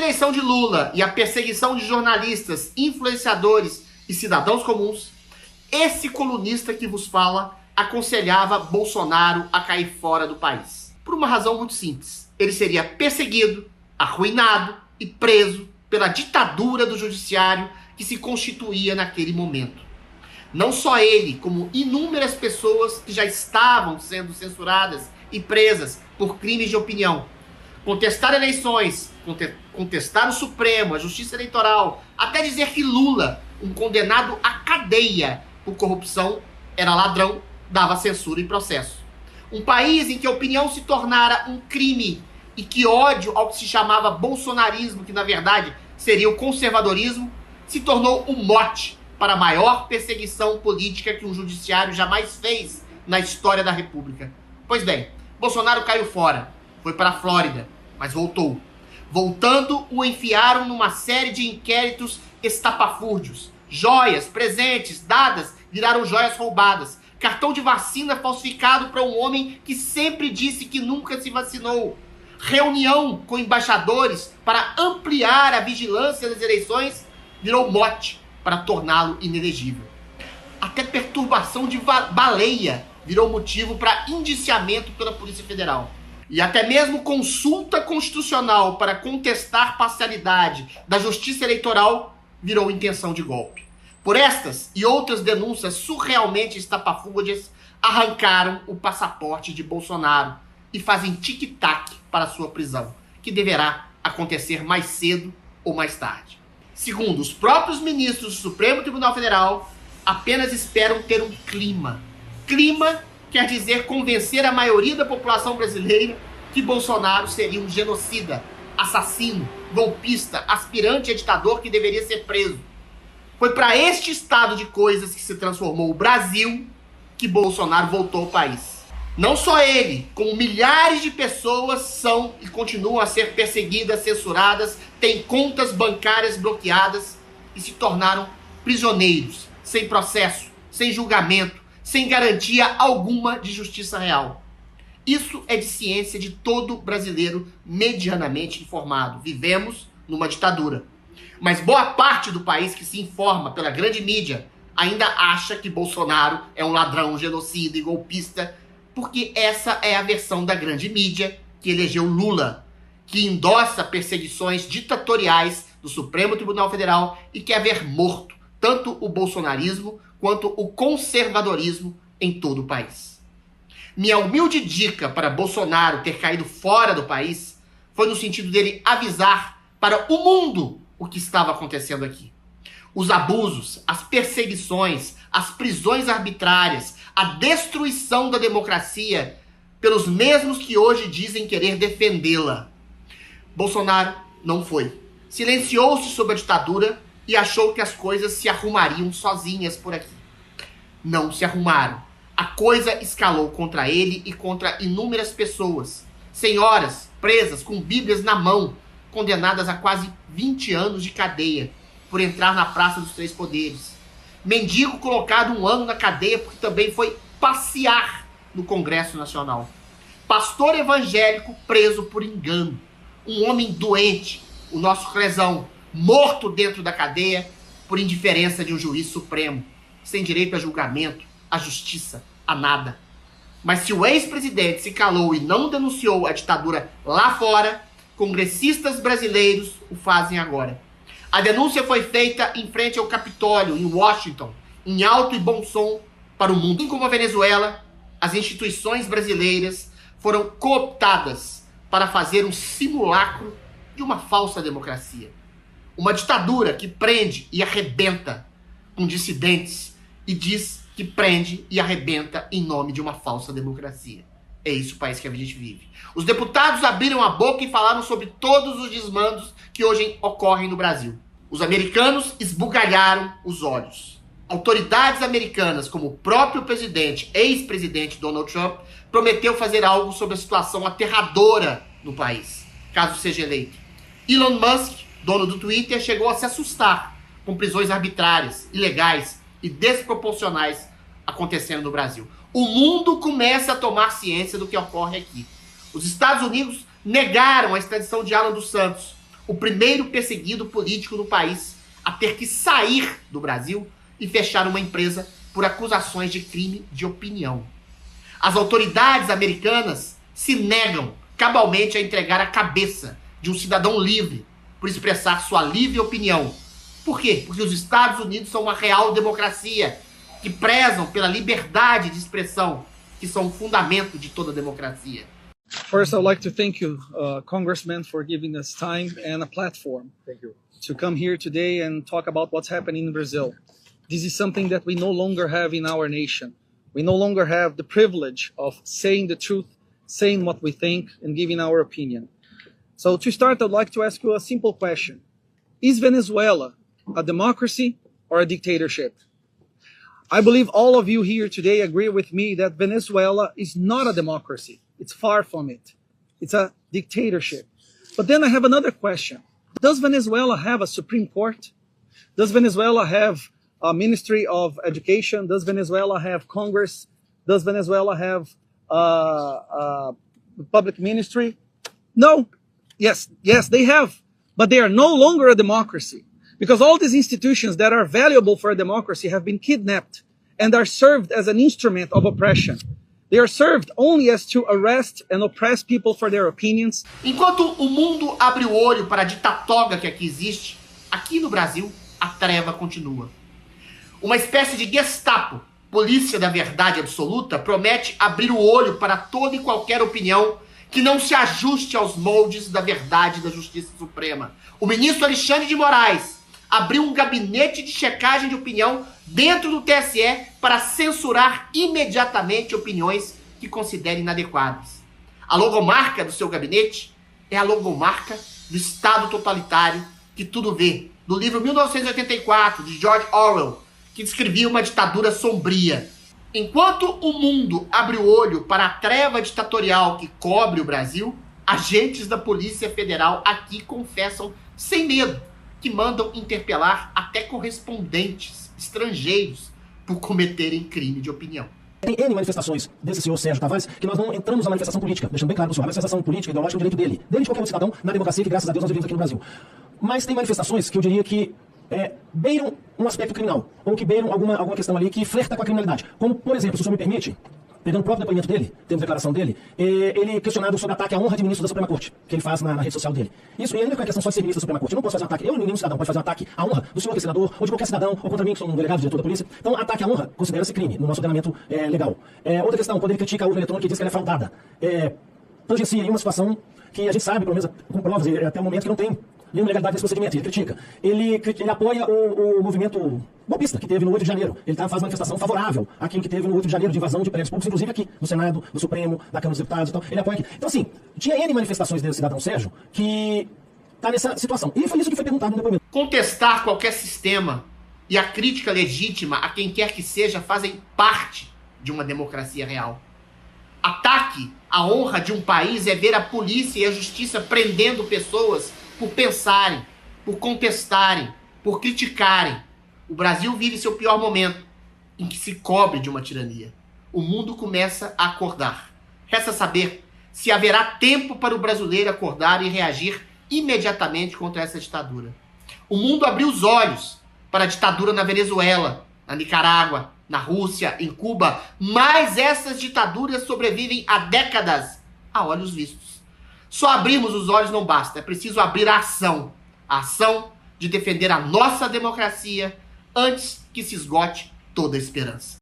eleição de Lula e a perseguição de jornalistas, influenciadores e cidadãos comuns, esse colunista que vos fala aconselhava Bolsonaro a cair fora do país. Por uma razão muito simples. Ele seria perseguido, arruinado e preso pela ditadura do judiciário que se constituía naquele momento. Não só ele, como inúmeras pessoas que já estavam sendo censuradas e presas por crimes de opinião. Contestar eleições, contestar o Supremo, a Justiça Eleitoral, até dizer que Lula, um condenado à cadeia por corrupção, era ladrão, dava censura e processo. Um país em que a opinião se tornara um crime e que ódio ao que se chamava bolsonarismo, que na verdade seria o conservadorismo, se tornou um mote para a maior perseguição política que um judiciário jamais fez na história da República. Pois bem, Bolsonaro caiu fora, foi para a Flórida, mas voltou. Voltando, o enfiaram numa série de inquéritos estapafúrdios. Joias, presentes, dadas, viraram joias roubadas. Cartão de vacina falsificado para um homem que sempre disse que nunca se vacinou. Reunião com embaixadores para ampliar a vigilância das eleições virou mote para torná-lo inelegível. Até perturbação de baleia virou motivo para indiciamento pela Polícia Federal. E até mesmo consulta constitucional para contestar parcialidade da Justiça Eleitoral virou intenção de golpe. Por estas e outras denúncias surrealmente estapafúrdias, arrancaram o passaporte de Bolsonaro e fazem tic-tac para sua prisão, que deverá acontecer mais cedo ou mais tarde. Segundo os próprios ministros do Supremo Tribunal Federal, apenas esperam ter um clima. Clima quer dizer convencer a maioria da população brasileira que Bolsonaro seria um genocida, assassino, golpista, aspirante a ditador que deveria ser preso. Foi para este estado de coisas que se transformou o Brasil que Bolsonaro voltou ao país. Não só ele, como milhares de pessoas são e continuam a ser perseguidas, censuradas, têm contas bancárias bloqueadas e se tornaram prisioneiros, sem processo, sem julgamento, sem garantia alguma de justiça real. Isso é de ciência de todo brasileiro medianamente informado. Vivemos numa ditadura. Mas boa parte do país que se informa pela grande mídia ainda acha que Bolsonaro é um ladrão, genocida e golpista, porque essa é a versão da grande mídia que elegeu Lula, que endossa perseguições ditatoriais do Supremo Tribunal Federal e quer ver morto tanto o bolsonarismo quanto o conservadorismo em todo o país. Minha humilde dica para Bolsonaro ter caído fora do país foi no sentido dele avisar para o mundo o que estava acontecendo aqui. Os abusos, as perseguições, as prisões arbitrárias, a destruição da democracia pelos mesmos que hoje dizem querer defendê-la. Bolsonaro não foi. Silenciou-se sobre a ditadura e achou que as coisas se arrumariam sozinhas por aqui. Não se arrumaram. A coisa escalou contra ele e contra inúmeras pessoas. Senhoras presas com bíblias na mão, condenadas a quase 20 anos de cadeia por entrar na Praça dos Três Poderes. Mendigo colocado 1 ano na cadeia porque também foi passear no Congresso Nacional. Pastor evangélico preso por engano. Um homem doente, o nosso Crezão, morto dentro da cadeia por indiferença de um juiz supremo, sem direito a julgamento, a justiça, a nada. Mas se o ex-presidente se calou e não denunciou a ditadura lá fora, congressistas brasileiros o fazem agora. A denúncia foi feita em frente ao Capitólio, em Washington, em alto e bom som para o mundo. Assim como a Venezuela, as instituições brasileiras foram cooptadas para fazer um simulacro de uma falsa democracia. Uma ditadura que prende e arrebenta com dissidentes e diz que prende e arrebenta em nome de uma falsa democracia. É isso o país que a gente vive. Os deputados abriram a boca e falaram sobre todos os desmandos que hoje ocorrem no Brasil. Os americanos esbugalharam os olhos. Autoridades americanas, como o próprio presidente, ex-presidente Donald Trump, prometeu fazer algo sobre a situação aterradora no país, caso seja eleito. Elon Musk, dono do Twitter, chegou a se assustar com prisões arbitrárias, ilegais e desproporcionais acontecendo no Brasil. O mundo começa a tomar ciência do que ocorre aqui. Os Estados Unidos negaram a extradição de Alan dos Santos. o primeiro perseguido político no país a ter que sair do Brasil e fechar uma empresa por acusações de crime de opinião. As autoridades americanas se negam cabalmente a entregar a cabeça de um cidadão livre por expressar sua livre opinião. Por quê? Porque os Estados Unidos são uma real democracia que prezam pela liberdade de expressão, que são o fundamento de toda democracia. First, I'd like to thank you, Congressman, for giving us time and a platform to come here today and talk about what's happening in Brazil. This is something that we no longer have in our nation. We no longer have the privilege of saying the truth, saying what we think, and giving our opinion. So to start, I'd like to ask you a simple question. Is Venezuela a democracy or a dictatorship? I believe all of you here today agree with me that Venezuela is not a democracy. It's far from it. It's a dictatorship. But then I have another question. Does Venezuela have a Supreme Court? Does Venezuela have a Ministry of Education? Does Venezuela have Congress? Does Venezuela have public ministry? No. Yes, they have. But they are no longer a democracy. Because all these institutions that are valuable for a democracy have been kidnapped and are served as an instrument of oppression. They are served only as to arrest and oppress people for their opinions. Enquanto o mundo abre o olho para a ditatoga que aqui existe, aqui no Brasil, a treva continua. Uma espécie de Gestapo, polícia da verdade absoluta, promete abrir o olho para toda e qualquer opinião que não se ajuste aos moldes da verdade da Justiça Suprema. O ministro Alexandre de Moraes abriu um gabinete de checagem de opinião dentro do TSE para censurar imediatamente opiniões que considere inadequadas. A logomarca do seu gabinete é a logomarca do Estado totalitário que tudo vê, do livro 1984, de George Orwell, que descrevia uma ditadura sombria. Enquanto o mundo abre o olho para a treva ditatorial que cobre o Brasil, agentes da Polícia Federal aqui confessam sem medo que mandam interpelar até correspondentes estrangeiros por cometerem crime de opinião. Tem N manifestações desse senhor Sérgio Tavares que nós não entramos na manifestação política, deixando bem claro para o senhor, a manifestação política ideológica é o direito dele de qualquer outro cidadão na democracia que, graças a Deus, nós vivemos aqui no Brasil. Mas tem manifestações que eu diria que beiram um aspecto criminal, ou que beiram alguma questão ali que flerta com a criminalidade. Como, por exemplo, se o senhor me permite, pegando o próprio depoimento dele, temos declaração dele, ele questionado sobre ataque à honra de ministro da Suprema Corte, que ele faz na rede social dele. Isso, e ainda com a questão só de ser ministro da Suprema Corte, eu não posso fazer um ataque, eu nenhum cidadão pode fazer um ataque à honra do senhor que é senador, ou de qualquer cidadão, ou contra mim, que sou um delegado, diretor da polícia. Então, ataque à honra considera-se crime, no nosso ordenamento legal. Outra questão, quando ele critica a urna eletrônica e diz que ela é fraudada, tangencia em uma situação que a gente sabe, pelo menos com provas, até o momento que não tem nenhuma legalidade nesse procedimento. Ele critica. Ele apoia o movimento golpista que teve no 8 de janeiro. Ele faz manifestação favorável àquilo que teve no 8 de janeiro de invasão de prédios públicos, inclusive aqui, no Senado, no Supremo, da Câmara dos Deputados. Então, ele apoia aqui. Então, assim, tinha N manifestações desse cidadão Sérgio que está nessa situação. E foi isso que foi perguntado no depoimento. Contestar qualquer sistema e a crítica legítima a quem quer que seja fazem parte de uma democracia real. Ataque à honra de um país é ver a polícia e a justiça prendendo pessoas por pensarem, por contestarem, por criticarem. O Brasil vive seu pior momento, em que se cobre de uma tirania. O mundo começa a acordar. Resta saber se haverá tempo para o brasileiro acordar e reagir imediatamente contra essa ditadura. O mundo abriu os olhos para a ditadura na Venezuela, na Nicarágua, na Rússia, em Cuba, mas essas ditaduras sobrevivem há décadas a olhos vistos. Só abrirmos os olhos não basta, é preciso abrir a ação de defender a nossa democracia antes que se esgote toda a esperança.